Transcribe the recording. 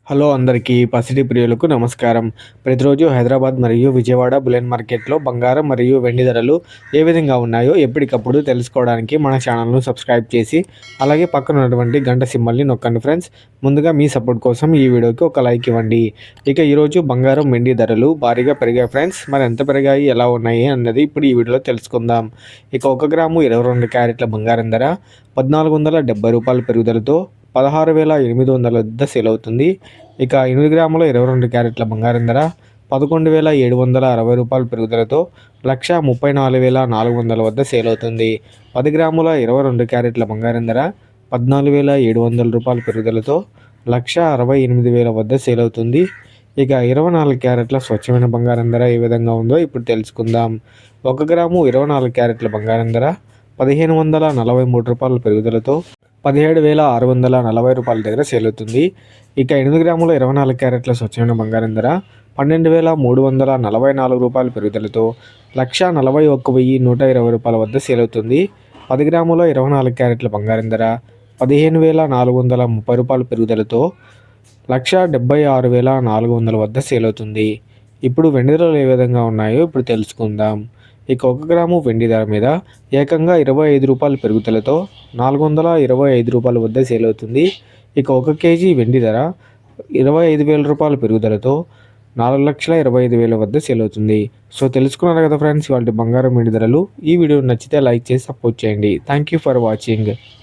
Hello అందరికీ పసిడి ప్రియులకు నమస్కారం. ప్రతిరోజు హైదరాబాద్ మరియు విజయవాడ బులియన్ మార్కెట్లో బంగారం మరియు వెండి ధరలు ఏ విధంగా ఉన్నాయో ఎప్పటికప్పుడు తెలుసుకోవడానికి మన ఛానల్ను సబ్స్క్రైబ్ చేసి అలాగే పక్కన ఉన్నటువంటి గంట సింబల్ని నొక్కండి ఫ్రెండ్స్. ముందుగా మీ సపోర్ట్ కోసం ఈ వీడియోకి ఒక లైక్ ఇవ్వండి. ఇక ఈరోజు బంగారం వెండి ధరలు భారీగా పెరిగాయి ఫ్రెండ్స్. మరి ఎంత పెరిగాయి, ఎలా ఉన్నాయి అన్నది ఇప్పుడు ఈ వీడియోలో తెలుసుకుందాం. ఇక 1 గ్రాము 22 క్యారెట్ల బంగారం ధర రూ. 1470 పెరుగుదలతో 16,800 వద్ద సేల్ అవుతుంది. ఇక 8 గ్రాముల 22 క్యారెట్ల బంగారం ధర రూ. 11,760 పెరుగుదలతో 1,34,400 వద్ద సేల్ అవుతుంది. 10 గ్రాముల 22 క్యారెట్ల బంగారం ధర రూ. 14,700 పెరుగుదలతో 1,68,000 వద్ద సేల్ అవుతుంది. ఇక 24 క్యారెట్ల స్వచ్ఛమైన బంగారం ధర ఏ విధంగా ఉందో ఇప్పుడు తెలుసుకుందాం. 1 గ్రాము 24 క్యారెట్ల బంగారం ధర రూ. 1,543 పెరుగుదలతో రూ. 17,640 దగ్గర సేల్ అవుతుంది. ఇక 8 గ్రాముల 24 క్యారెట్ల స్వచ్ఛమైన బంగారం ధర రూ. 12,344 పెరుగుదలతో రూ. 1,41,120 వద్ద సేల్ అవుతుంది. 10 గ్రాముల 24 క్యారెట్ల బంగారం ధర రూ. 15,430 పెరుగుదలతో రూ. 1,76,400 వద్ద సేల్ అవుతుంది. ఇప్పుడు వెండి ధరలు ఏ విధంగా ఉన్నాయో ఇప్పుడు తెలుసుకుందాం. ఇక 1 గ్రాము వెండి ధర మీద ఏకంగా రూ. 25 పెరుగుదలతో రూ. 425 వద్ద సేల్ అవుతుంది. ఇక 1 కేజీ వెండి ధర రూ. 25,000 పెరుగుదలతో 4,25,000 వద్ద సేల్ అవుతుంది. సో తెలుసుకున్నారు కదా ఫ్రెండ్స్, ఇవాళ బంగారం వెండి ధరలు. ఈ వీడియో నచ్చితే లైక్ చేసి సపోర్ట్ చేయండి. Thank you for watching.